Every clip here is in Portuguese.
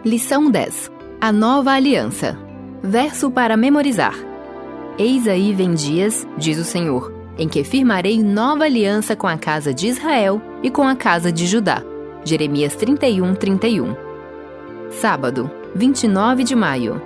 Lição 10. A nova aliança. Verso para memorizar. Eis aí vem dias, diz o Senhor, em que firmarei nova aliança com a casa de Israel e com a casa de Judá. Jeremias 31, 31. Sábado, 29 de maio.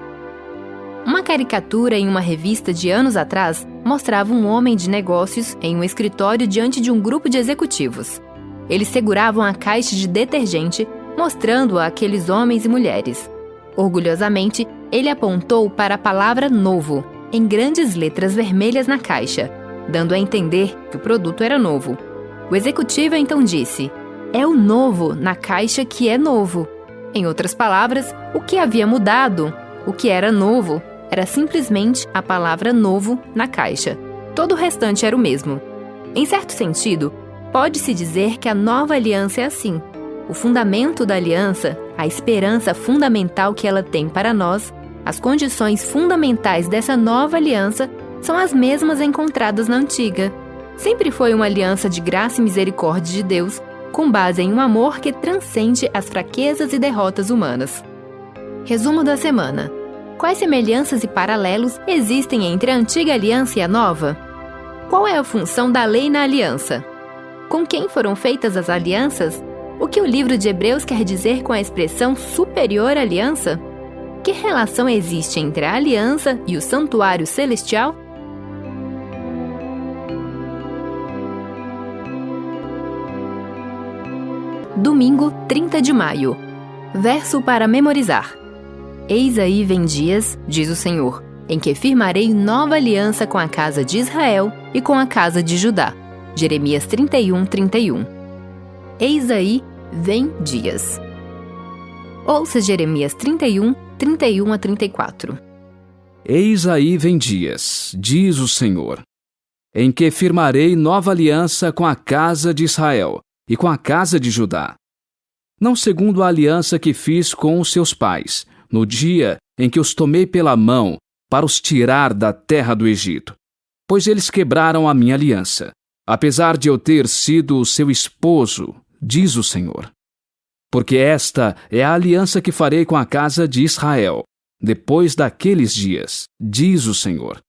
Uma caricatura em uma revista de anos atrás mostrava um homem de negócios em um escritório diante de um grupo de executivos. Eles seguravam a caixa de detergente, mostrando-a àqueles homens e mulheres. Orgulhosamente, ele apontou para a palavra novo, em grandes letras vermelhas na caixa, dando a entender que o produto era novo. O executivo então disse: "É o novo na caixa que é novo." Em outras palavras, o que havia mudado, o que era novo, era simplesmente a palavra novo na caixa. Todo o restante era o mesmo. Em certo sentido, pode-se dizer que a nova aliança é assim. O fundamento da aliança, a esperança fundamental que ela tem para nós, as condições fundamentais dessa nova aliança são as mesmas encontradas na antiga. Sempre foi uma aliança de graça e misericórdia de Deus, com base em um amor que transcende as fraquezas e derrotas humanas. Resumo da semana. Quais semelhanças e paralelos existem entre a antiga aliança e a nova? Qual é a função da lei na aliança? Com quem foram feitas as alianças? O que o livro de Hebreus quer dizer com a expressão superior aliança? Que relação existe entre a aliança e o santuário celestial? Domingo, 30 de maio. Verso para memorizar. Eis aí vem dias, diz o Senhor, em que firmarei nova aliança com a casa de Israel e com a casa de Judá. Jeremias 31, 31. Eis aí vem dias. Ouça Jeremias 31, 31 a 34. Eis aí vem dias, diz o Senhor, em que firmarei nova aliança com a casa de Israel e com a casa de Judá. Não segundo a aliança que fiz com os seus pais, no dia em que os tomei pela mão para os tirar da terra do Egito, pois eles quebraram a minha aliança, apesar de eu ter sido o seu esposo, diz o Senhor. Porque esta é a aliança que farei com a casa de Israel, depois daqueles dias, diz o Senhor.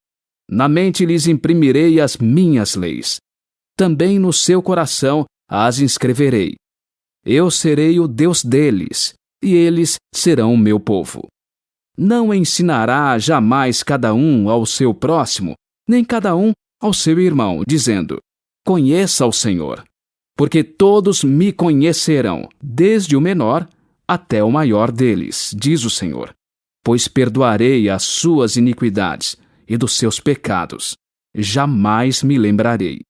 Na mente lhes imprimirei as minhas leis. Também no seu coração as inscreverei. Eu serei o Deus deles, e eles serão o meu povo. Não ensinará jamais cada um ao seu próximo, nem cada um ao seu irmão, dizendo: Conheça o Senhor. Porque todos me conhecerão, desde o menor até o maior deles, diz o Senhor. Pois perdoarei as suas iniquidades e dos seus pecados. Jamais me lembrarei.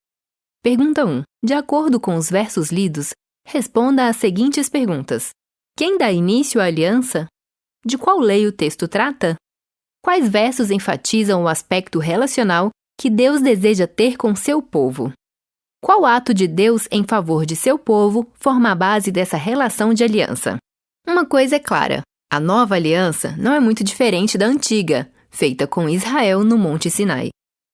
Pergunta 1. De acordo com os versos lidos, responda às seguintes perguntas. Quem dá início à aliança? De qual lei o texto trata? Quais versos enfatizam o aspecto relacional que Deus deseja ter com seu povo? Qual ato de Deus em favor de seu povo forma a base dessa relação de aliança? Uma coisa é clara, a nova aliança não é muito diferente da antiga, feita com Israel no Monte Sinai.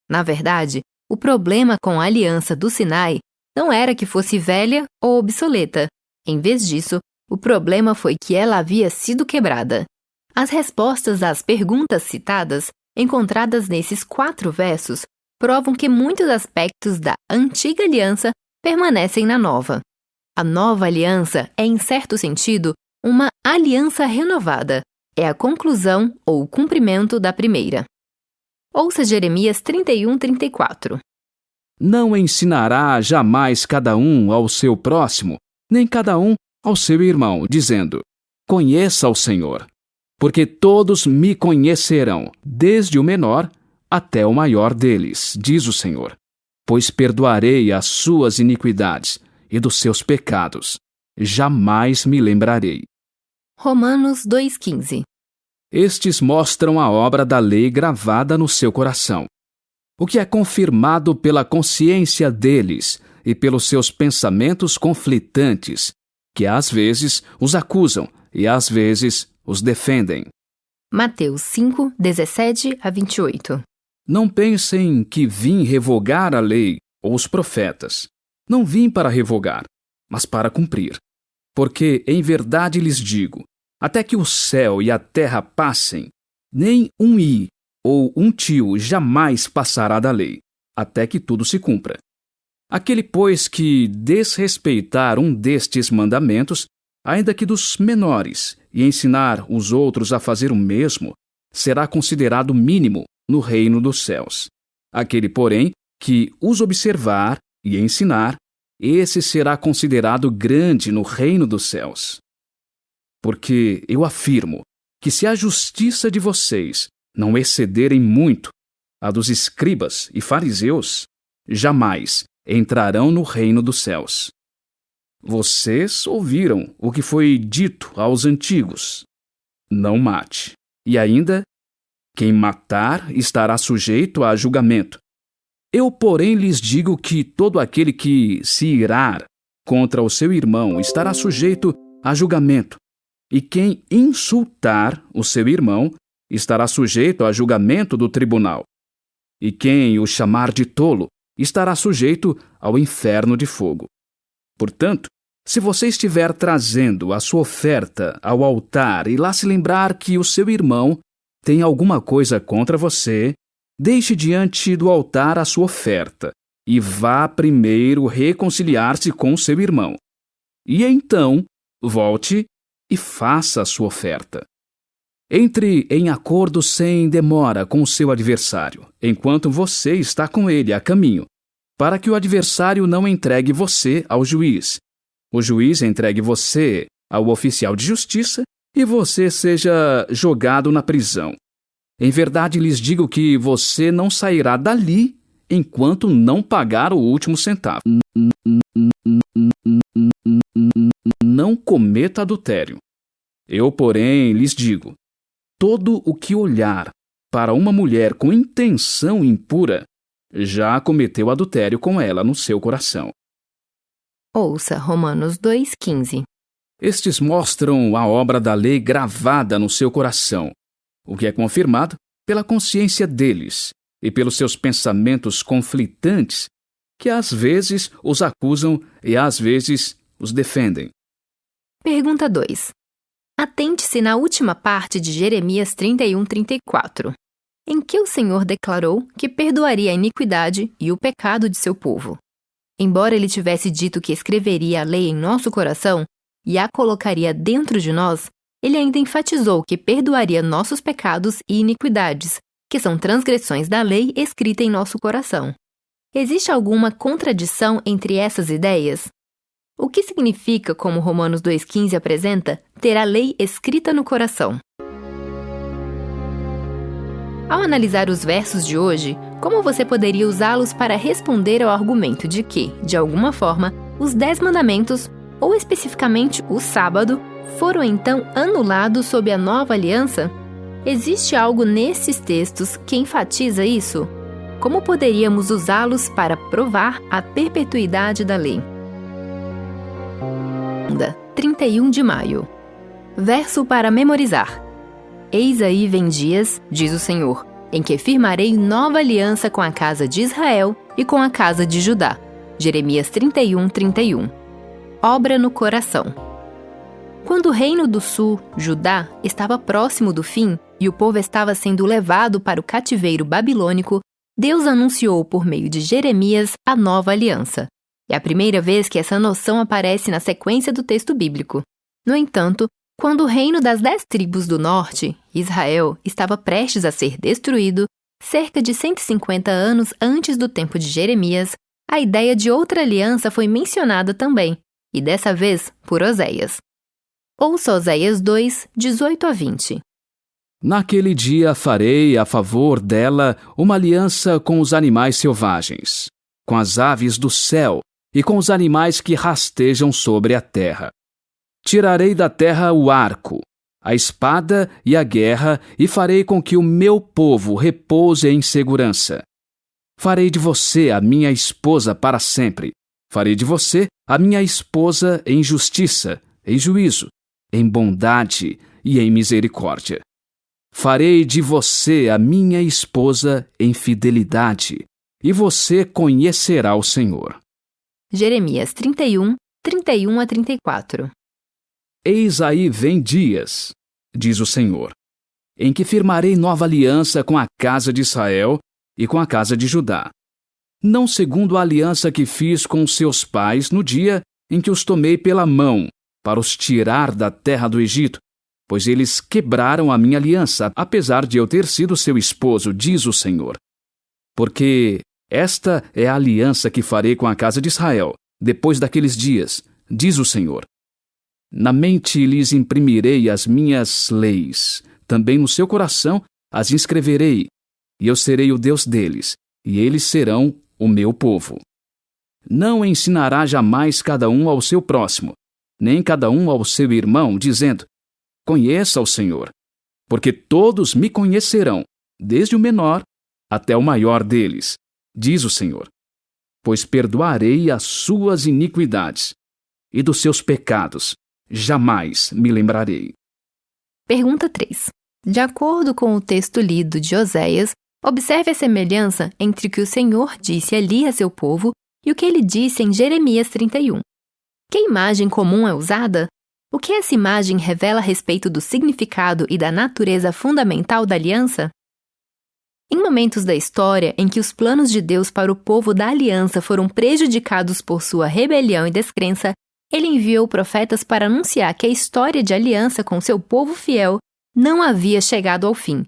Na verdade, o problema com a aliança do Sinai não era que fosse velha ou obsoleta. Em vez disso, o problema foi que ela havia sido quebrada. As respostas às perguntas citadas, encontradas nesses 4 versos, provam que muitos aspectos da antiga aliança permanecem na nova. A nova aliança é, em certo sentido, uma aliança renovada. É a conclusão ou o cumprimento da primeira. Ouça Jeremias 31, 34. Não ensinará jamais cada um ao seu próximo, nem cada um ao seu irmão, dizendo: Conheça o Senhor. Porque todos me conhecerão, desde o menor até o maior deles, diz o Senhor. Pois perdoarei as suas iniquidades e dos seus pecados. Jamais me lembrarei. Romanos 2,15. Estes mostram a obra da lei gravada no seu coração, o que é confirmado pela consciência deles e pelos seus pensamentos conflitantes, que às vezes os acusam e às vezes os defendem. Mateus 5, 17 a 28. Não pensem que vim revogar a lei ou os profetas. Não vim para revogar, mas para cumprir. Porque, em verdade lhes digo, Até que o céu e a terra passem, nem um i ou um tio jamais passará da lei, até que tudo se cumpra. Aquele, pois, que desrespeitar um destes mandamentos, ainda que dos menores, e ensinar os outros a fazer o mesmo, será considerado mínimo no reino dos céus. Aquele, porém, que os observar e ensinar, esse será considerado grande no reino dos céus. Porque eu afirmo que se a justiça de vocês não excederem muito a dos escribas e fariseus, jamais entrarão no reino dos céus. Vocês ouviram o que foi dito aos antigos: não mate. E ainda, quem matar estará sujeito a julgamento. Eu, porém, lhes digo que todo aquele que se irar contra o seu irmão estará sujeito a julgamento, e quem insultar o seu irmão estará sujeito a julgamento do tribunal, e quem o chamar de tolo estará sujeito ao inferno de fogo. Portanto, se você estiver trazendo a sua oferta ao altar e lá se lembrar que o seu irmão tem alguma coisa contra você, deixe diante do altar a sua oferta e vá primeiro reconciliar-se com seu irmão. E então, volte e faça a sua oferta. Entre em acordo sem demora com o seu adversário, enquanto você está com ele a caminho, para que o adversário não entregue você ao juiz, o juiz entregue você ao oficial de justiça e você seja jogado na prisão. Em verdade lhes digo que você não sairá dali enquanto não pagar o último centavo. Não cometa adultério. Eu, porém, lhes digo: todo o que olhar para uma mulher com intenção impura já cometeu adultério com ela no seu coração. Ouça Romanos 2,15. Estes mostram a obra da lei gravada no seu coração, o que é confirmado pela consciência deles e pelos seus pensamentos conflitantes, que às vezes os acusam e às vezes os defendem. Pergunta 2. Atente-se na última parte de Jeremias 31:34, em que o Senhor declarou que perdoaria a iniquidade e o pecado de seu povo. Embora ele tivesse dito que escreveria a lei em nosso coração e a colocaria dentro de nós, ele ainda enfatizou que perdoaria nossos pecados e iniquidades, que são transgressões da lei escrita em nosso coração. Existe alguma contradição entre essas ideias? O que significa, como Romanos 2,15 apresenta, ter a lei escrita no coração? Ao analisar os versos de hoje, como você poderia usá-los para responder ao argumento de que, de alguma forma, os 10 mandamentos, ou especificamente o sábado, foram então anulados sob a nova aliança? Existe algo nesses textos que enfatiza isso? Como poderíamos usá-los para provar a perpetuidade da lei? 31 de maio. Verso para memorizar. Eis aí vem dias, diz o Senhor, em que firmarei nova aliança com a casa de Israel e com a casa de Judá. Jeremias 31:31. Obra no coração. Quando o reino do sul, Judá, estava próximo do fim e o povo estava sendo levado para o cativeiro babilônico, Deus anunciou por meio de Jeremias a nova aliança. É a primeira vez que essa noção aparece na sequência do texto bíblico. No entanto, quando o reino das 10 tribos do norte, Israel, estava prestes a ser destruído, cerca de 150 anos antes do tempo de Jeremias, a ideia de outra aliança foi mencionada também, e dessa vez por Oséias. Ouça Oséias 2, 18-20. Naquele dia farei a favor dela uma aliança com os animais selvagens, com as aves do céu e com os animais que rastejam sobre a terra. Tirarei da terra o arco, a espada e a guerra, e farei com que o meu povo repouse em segurança. Farei de você a minha esposa para sempre. Farei de você a minha esposa em justiça, em juízo, em bondade e em misericórdia. Farei de você a minha esposa em fidelidade, e você conhecerá o Senhor. Jeremias 31, 31-34. Eis aí vem dias, diz o Senhor, em que firmarei nova aliança com a casa de Israel e com a casa de Judá. Não segundo a aliança que fiz com seus pais no dia em que os tomei pela mão para os tirar da terra do Egito, pois eles quebraram a minha aliança, apesar de eu ter sido seu esposo, diz o Senhor. Porque esta é a aliança que farei com a casa de Israel, depois daqueles dias, diz o Senhor. Na mente lhes imprimirei as minhas leis, também no seu coração as inscreverei, e eu serei o Deus deles, e eles serão o meu povo. Não ensinará jamais cada um ao seu próximo, nem cada um ao seu irmão, dizendo: conheça o Senhor, porque todos me conhecerão, desde o menor até o maior deles, diz o Senhor. Pois perdoarei as suas iniquidades, e dos seus pecados jamais me lembrarei. Pergunta 3. De acordo com o texto lido de Oséias, observe a semelhança entre o que o Senhor disse ali a seu povo e o que ele disse em Jeremias 31. Que imagem comum é usada? O que essa imagem revela a respeito do significado e da natureza fundamental da aliança? Em momentos da história em que os planos de Deus para o povo da aliança foram prejudicados por sua rebelião e descrença, ele enviou profetas para anunciar que a história de aliança com seu povo fiel não havia chegado ao fim.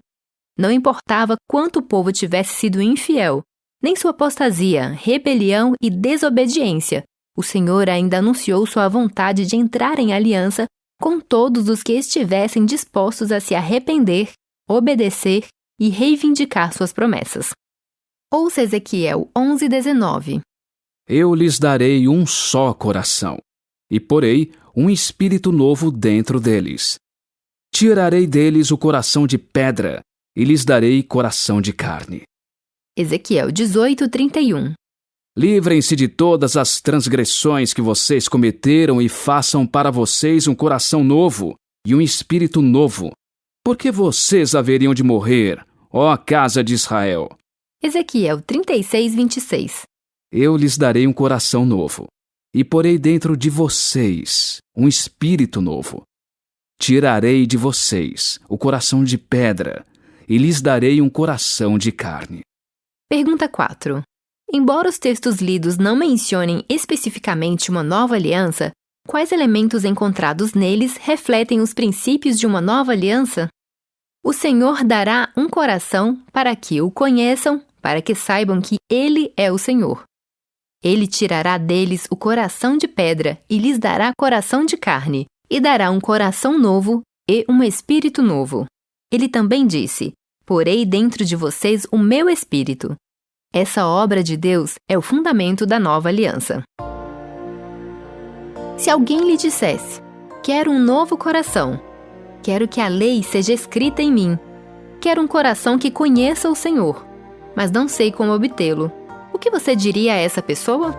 Não importava quanto o povo tivesse sido infiel, nem sua apostasia, rebelião e desobediência, o Senhor ainda anunciou sua vontade de entrar em aliança com todos os que estivessem dispostos a se arrepender, obedecer e reivindicar suas promessas. Ouça Ezequiel 11:19. Eu lhes darei um só coração, e porei um espírito novo dentro deles. Tirarei deles o coração de pedra, e lhes darei coração de carne. Ezequiel 18:31. Livrem-se de todas as transgressões que vocês cometeram e façam para vocês um coração novo e um espírito novo. Porque vocês haveriam de morrer, ó casa de Israel. Ezequiel 36:26. Eu lhes darei um coração novo, e porei dentro de vocês um espírito novo. Tirarei de vocês o coração de pedra, e lhes darei um coração de carne. Pergunta 4. Embora os textos lidos não mencionem especificamente uma nova aliança, quais elementos encontrados neles refletem os princípios de uma nova aliança? O Senhor dará um coração para que o conheçam, para que saibam que Ele é o Senhor. Ele tirará deles o coração de pedra e lhes dará coração de carne, e dará um coração novo e um espírito novo. Ele também disse: porei dentro de vocês o meu espírito. Essa obra de Deus é o fundamento da nova aliança. Se alguém lhe dissesse: quero um novo coração, quero que a lei seja escrita em mim, quero um coração que conheça o Senhor, mas não sei como obtê-lo, o que você diria a essa pessoa?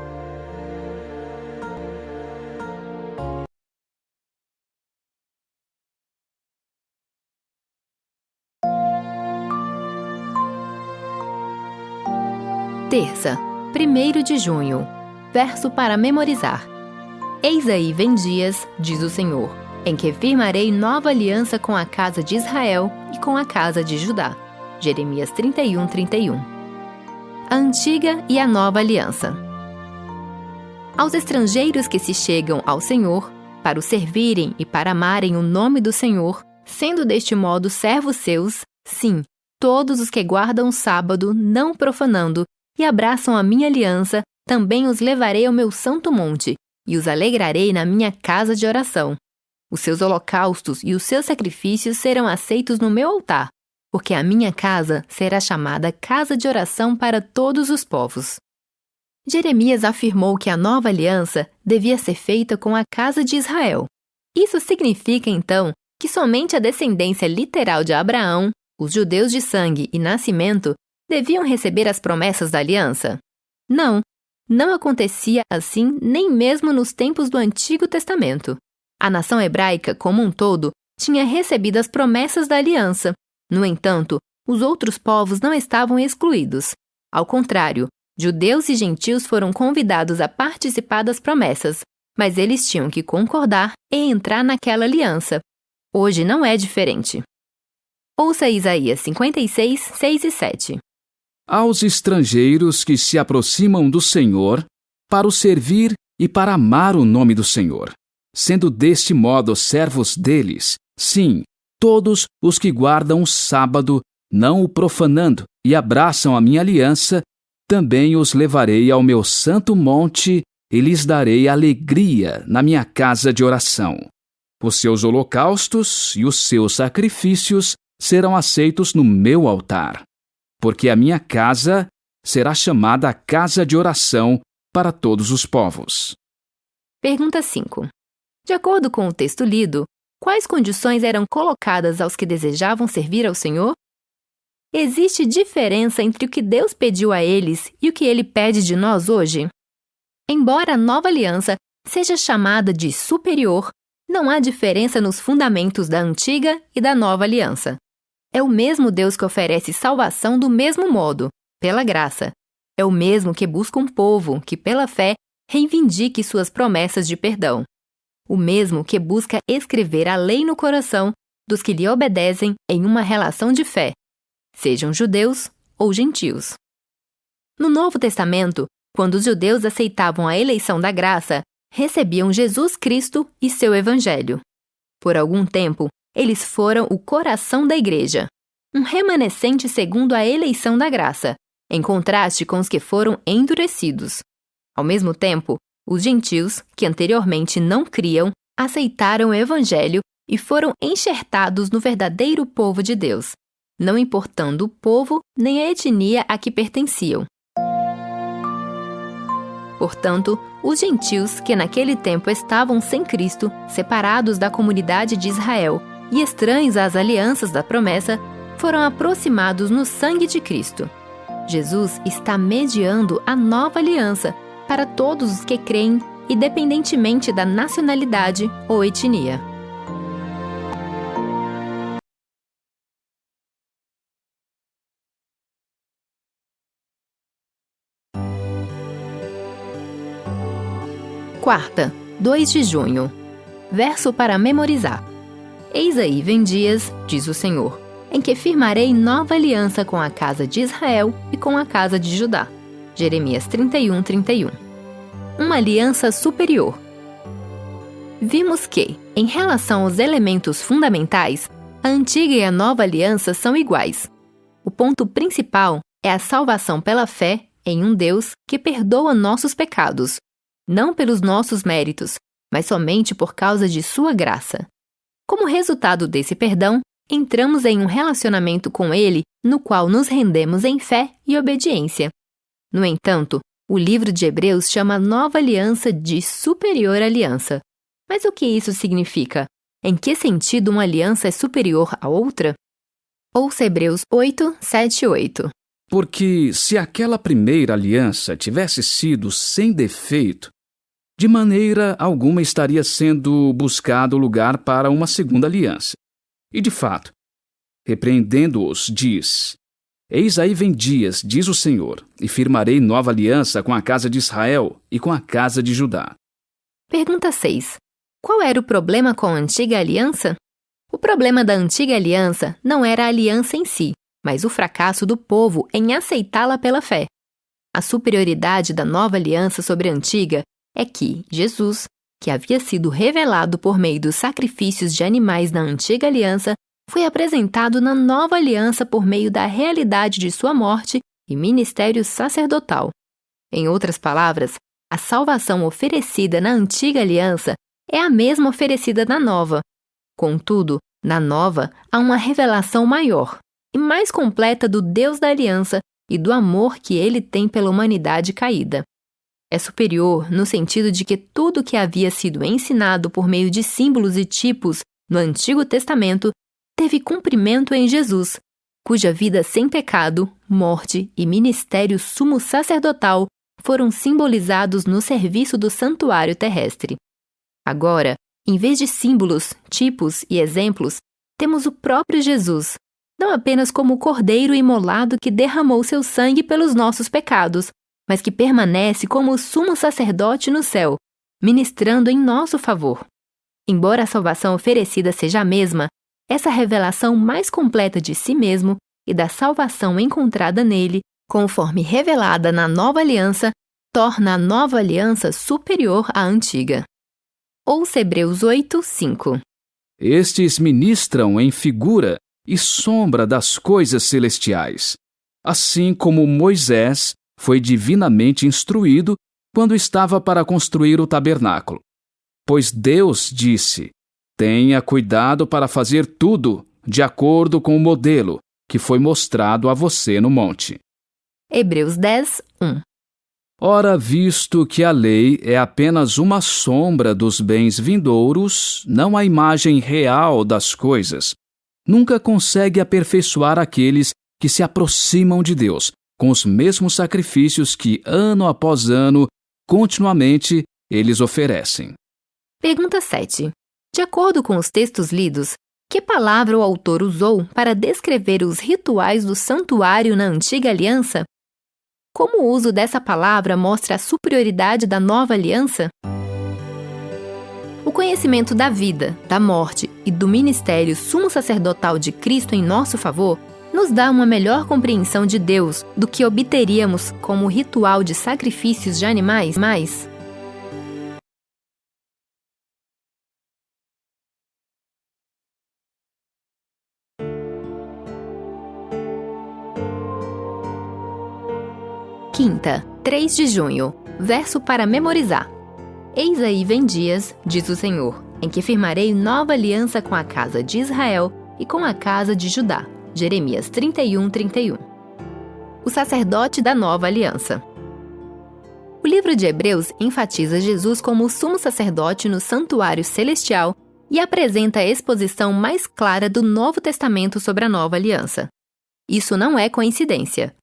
Terça, 1º de junho. Verso para memorizar. Eis aí vem dias, diz o Senhor, em que firmarei nova aliança com a casa de Israel e com a casa de Judá. Jeremias 31:31. A antiga e a nova aliança. Aos estrangeiros que se chegam ao Senhor, para o servirem e para amarem o nome do Senhor, sendo deste modo servos seus, sim, todos os que guardam o sábado, não profanando, e abraçam a minha aliança, também os levarei ao meu santo monte, e os alegrarei na minha casa de oração. Os seus holocaustos e os seus sacrifícios serão aceitos no meu altar, porque a minha casa será chamada casa de oração para todos os povos. Jeremias afirmou que a nova aliança devia ser feita com a casa de Israel. Isso significa, então, que somente a descendência literal de Abraão, os judeus de sangue e nascimento, deviam receber as promessas da aliança? Não, não acontecia assim nem mesmo nos tempos do Antigo Testamento. A nação hebraica, como um todo, tinha recebido as promessas da aliança. No entanto, os outros povos não estavam excluídos. Ao contrário, judeus e gentios foram convidados a participar das promessas, mas eles tinham que concordar e entrar naquela aliança. Hoje não é diferente. Ouça Isaías 56, 6 e 7. Aos estrangeiros que se aproximam do Senhor, para o servir e para amar o nome do Senhor, sendo deste modo servos deles, sim, todos os que guardam o sábado, não o profanando, e abraçam a minha aliança, também os levarei ao meu santo monte e lhes darei alegria na minha casa de oração. Os seus holocaustos e os seus sacrifícios serão aceitos no meu altar, porque a minha casa será chamada a casa de oração para todos os povos. Pergunta 5. De acordo com o texto lido, quais condições eram colocadas aos que desejavam servir ao Senhor? Existe diferença entre o que Deus pediu a eles e o que Ele pede de nós hoje? Embora a nova aliança seja chamada de superior, não há diferença nos fundamentos da antiga e da nova aliança. É o mesmo Deus que oferece salvação do mesmo modo, pela graça. É o mesmo que busca um povo que, pela fé, reivindique suas promessas de perdão. O mesmo que busca escrever a lei no coração dos que lhe obedecem em uma relação de fé, sejam judeus ou gentios. No Novo Testamento, quando os judeus aceitavam a eleição da graça, recebiam Jesus Cristo e seu Evangelho. Por algum tempo, eles foram o coração da igreja, um remanescente segundo a eleição da graça, em contraste com os que foram endurecidos. Ao mesmo tempo, os gentios, que anteriormente não criam, aceitaram o Evangelho e foram enxertados no verdadeiro povo de Deus, não importando o povo nem a etnia a que pertenciam. Portanto, os gentios, que naquele tempo estavam sem Cristo, separados da comunidade de Israel e estranhos às alianças da promessa, foram aproximados no sangue de Cristo. Jesus está mediando a nova aliança para todos os que creem, independentemente da nacionalidade ou etnia. Quarta, 2 de junho. Verso para memorizar. Eis aí vem dias, diz o Senhor, em que firmarei nova aliança com a casa de Israel e com a casa de Judá. Jeremias 31, 31. Uma aliança superior. Vimos que, em relação aos elementos fundamentais, a antiga e a nova aliança são iguais. O ponto principal é a salvação pela fé em um Deus que perdoa nossos pecados, não pelos nossos méritos, mas somente por causa de sua graça. Como resultado desse perdão, entramos em um relacionamento com Ele no qual nos rendemos em fé e obediência. No entanto, o livro de Hebreus chama a nova aliança de superior aliança. Mas o que isso significa? Em que sentido uma aliança é superior à outra? Ouça Hebreus 8, 7 e 8. Porque se aquela primeira aliança tivesse sido sem defeito, de maneira alguma estaria sendo buscado lugar para uma segunda aliança. E de fato, repreendendo-os, diz: Eis aí vem dias, diz o Senhor, e firmarei nova aliança com a casa de Israel e com a casa de Judá. Pergunta 6. Qual era o problema com a antiga aliança? O problema da antiga aliança não era a aliança em si, mas o fracasso do povo em aceitá-la pela fé. A superioridade da nova aliança sobre a antiga é que Jesus, que havia sido revelado por meio dos sacrifícios de animais na antiga aliança, foi apresentado na nova aliança por meio da realidade de sua morte e ministério sacerdotal. Em outras palavras, a salvação oferecida na antiga aliança é a mesma oferecida na nova. Contudo, na nova há uma revelação maior e mais completa do Deus da aliança e do amor que Ele tem pela humanidade caída. É superior no sentido de que tudo que havia sido ensinado por meio de símbolos e tipos no Antigo Testamento teve cumprimento em Jesus, cuja vida sem pecado, morte e ministério sumo sacerdotal foram simbolizados no serviço do santuário terrestre. Agora, em vez de símbolos, tipos e exemplos, temos o próprio Jesus, não apenas como o cordeiro imolado que derramou seu sangue pelos nossos pecados, mas que permanece como o sumo sacerdote no céu, ministrando em nosso favor. Embora a salvação oferecida seja a mesma, essa revelação mais completa de si mesmo e da salvação encontrada nele, conforme revelada na nova aliança, torna a nova aliança superior à antiga. Ouça Hebreus 8, 5. Estes ministram em figura e sombra das coisas celestiais, assim como Moisés foi divinamente instruído quando estava para construir o tabernáculo. Pois Deus disse: tenha cuidado para fazer tudo de acordo com o modelo que foi mostrado a você no monte. Hebreus 10, 1. Ora, visto que a lei é apenas uma sombra dos bens vindouros, não a imagem real das coisas, nunca consegue aperfeiçoar aqueles que se aproximam de Deus com os mesmos sacrifícios que, ano após ano, continuamente, eles oferecem. Pergunta 7. De acordo com os textos lidos, que palavra o autor usou para descrever os rituais do santuário na antiga aliança? Como o uso dessa palavra mostra a superioridade da nova aliança? O conhecimento da vida, da morte e do ministério sumo sacerdotal de Cristo em nosso favor nos dá uma melhor compreensão de Deus do que obteríamos como ritual de sacrifícios de animais. Quinta, 3 de junho, verso para memorizar. Eis aí vem dias, diz o Senhor, em que firmarei nova aliança com a casa de Israel e com a casa de Judá. Jeremias 31, 31. O sacerdote da nova aliança. O livro de Hebreus enfatiza Jesus como o sumo sacerdote no santuário celestial e apresenta a exposição mais clara do Novo Testamento sobre a nova aliança. Isso não é coincidência.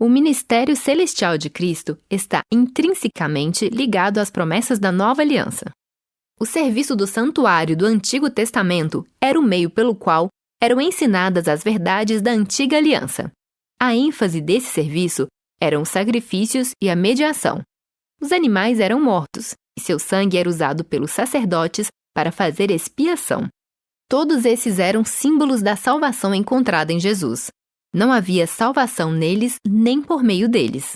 O ministério celestial de Cristo está intrinsecamente ligado às promessas da nova aliança. O serviço do santuário do Antigo Testamento era o meio pelo qual eram ensinadas as verdades da antiga aliança. A ênfase desse serviço eram os sacrifícios e a mediação. Os animais eram mortos, e seu sangue era usado pelos sacerdotes para fazer expiação. Todos esses eram símbolos da salvação encontrada em Jesus. Não havia salvação neles nem por meio deles.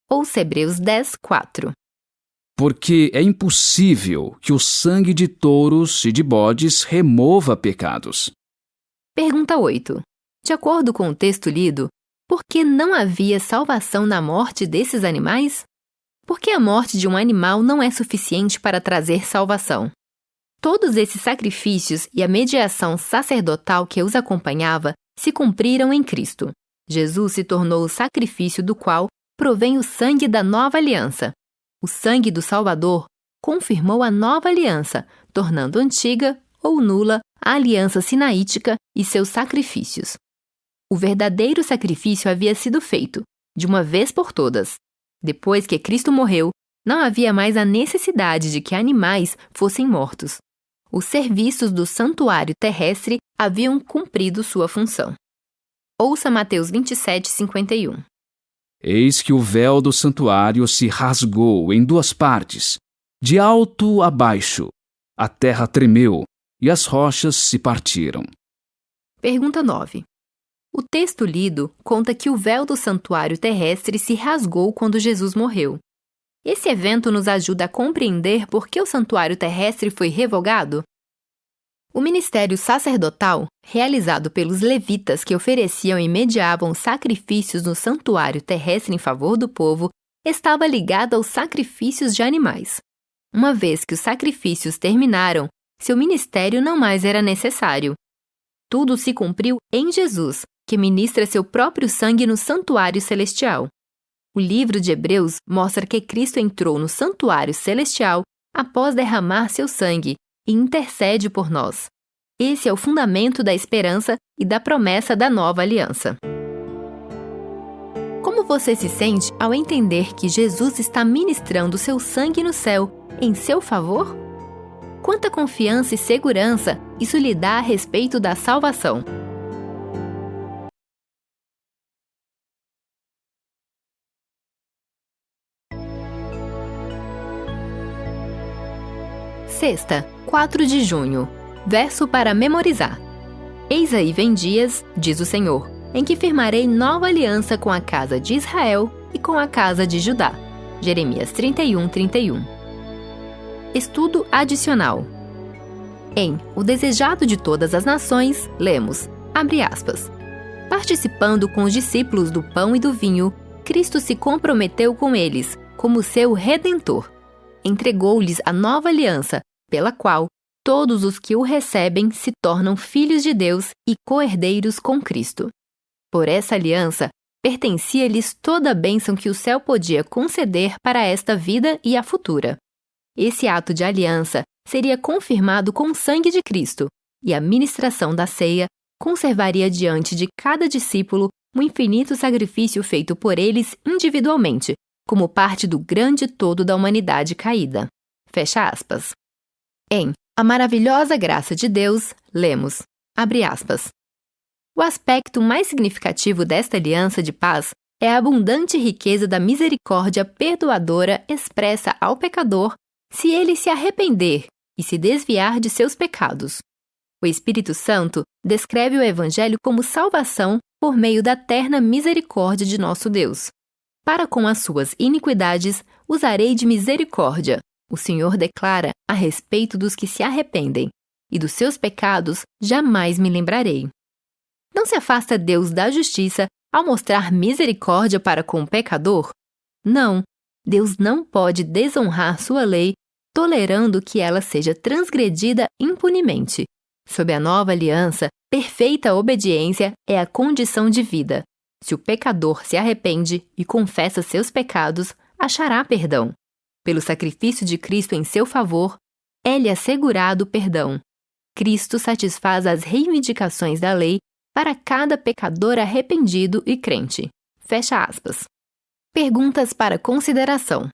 Ouça Hebreus 10, 4. Porque é impossível que o sangue de touros e de bodes remova pecados. Pergunta 8. De acordo com o texto lido, por que não havia salvação na morte desses animais? Por que a morte de um animal não é suficiente para trazer salvação? Todos esses sacrifícios e a mediação sacerdotal que os acompanhava se cumpriram em Cristo. Jesus se tornou o sacrifício do qual provém o sangue da nova aliança. O sangue do Salvador confirmou a nova aliança, tornando antiga ou nula a aliança sinaítica e seus sacrifícios. O verdadeiro sacrifício havia sido feito, de uma vez por todas. Depois que Cristo morreu, não havia mais a necessidade de que animais fossem mortos. Os serviços do santuário terrestre haviam cumprido sua função. Ouça Mateus 27, 51. Eis que o véu do santuário se rasgou em duas partes, de alto a baixo. A terra tremeu e as rochas se partiram. Pergunta 9. O texto lido conta que o véu do santuário terrestre se rasgou quando Jesus morreu. Esse evento nos ajuda a compreender por que o santuário terrestre foi revogado? O ministério sacerdotal, realizado pelos levitas que ofereciam e mediavam sacrifícios no santuário terrestre em favor do povo, estava ligado aos sacrifícios de animais. Uma vez que os sacrifícios terminaram, seu ministério não mais era necessário. Tudo se cumpriu em Jesus, que ministra seu próprio sangue no santuário celestial. O livro de Hebreus mostra que Cristo entrou no santuário celestial após derramar seu sangue e intercede por nós. Esse é o fundamento da esperança e da promessa da nova aliança. Como você se sente ao entender que Jesus está ministrando seu sangue no céu em seu favor? Quanta confiança e segurança isso lhe dá a respeito da salvação. Sexta, 4 de junho. Verso para memorizar. Eis aí vem dias, diz o Senhor, em que firmarei nova aliança com a casa de Israel e com a casa de Judá. Jeremias 31, 31. Estudo adicional. Em O Desejado de Todas as Nações, lemos, abre aspas, participando com os discípulos do pão e do vinho, Cristo se comprometeu com eles, como seu Redentor. Entregou-lhes a nova aliança, pela qual todos os que o recebem se tornam filhos de Deus e co-herdeiros com Cristo. Por essa aliança, pertencia-lhes toda a bênção que o céu podia conceder para esta vida e a futura. Esse ato de aliança seria confirmado com o sangue de Cristo, e a ministração da ceia conservaria diante de cada discípulo um infinito sacrifício feito por eles individualmente, como parte do grande todo da humanidade caída. Fecha aspas. Em A Maravilhosa Graça de Deus, lemos, abre aspas, o aspecto mais significativo desta aliança de paz é a abundante riqueza da misericórdia perdoadora expressa ao pecador se ele se arrepender e se desviar de seus pecados. O Espírito Santo descreve o Evangelho como salvação por meio da terna misericórdia de nosso Deus. Para com as suas iniquidades, usarei de misericórdia, o Senhor declara a respeito dos que se arrependem, e dos seus pecados jamais me lembrarei. Não se afasta Deus da justiça ao mostrar misericórdia para com o pecador? Não, Deus não pode desonrar sua lei, tolerando que ela seja transgredida impunemente. Sob a nova aliança, perfeita obediência é a condição de vida. Se o pecador se arrepende e confessa seus pecados, achará perdão. Pelo sacrifício de Cristo em seu favor, é-lhe assegurado perdão. Cristo satisfaz as reivindicações da lei para cada pecador arrependido e crente. Fecha aspas. Perguntas para consideração.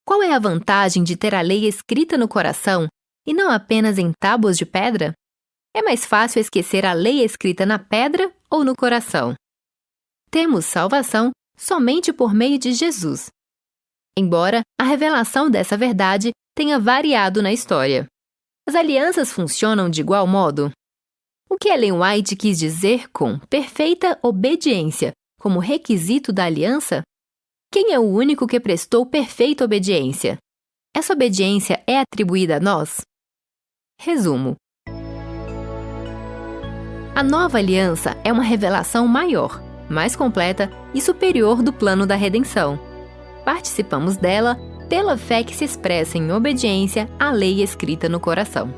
Qual é a vantagem de ter a lei escrita no coração e não apenas em tábuas de pedra? É mais fácil esquecer a lei escrita na pedra ou no coração? Temos salvação somente por meio de Jesus. Embora a revelação dessa verdade tenha variado na história. As alianças funcionam de igual modo? O que Ellen White quis dizer com perfeita obediência como requisito da aliança? Quem é o único que prestou perfeita obediência? Essa obediência é atribuída a nós? Resumo. A nova aliança é uma revelação maior, mais completa e superior do plano da redenção. Participamos dela pela fé que se expressa em obediência à lei escrita no coração.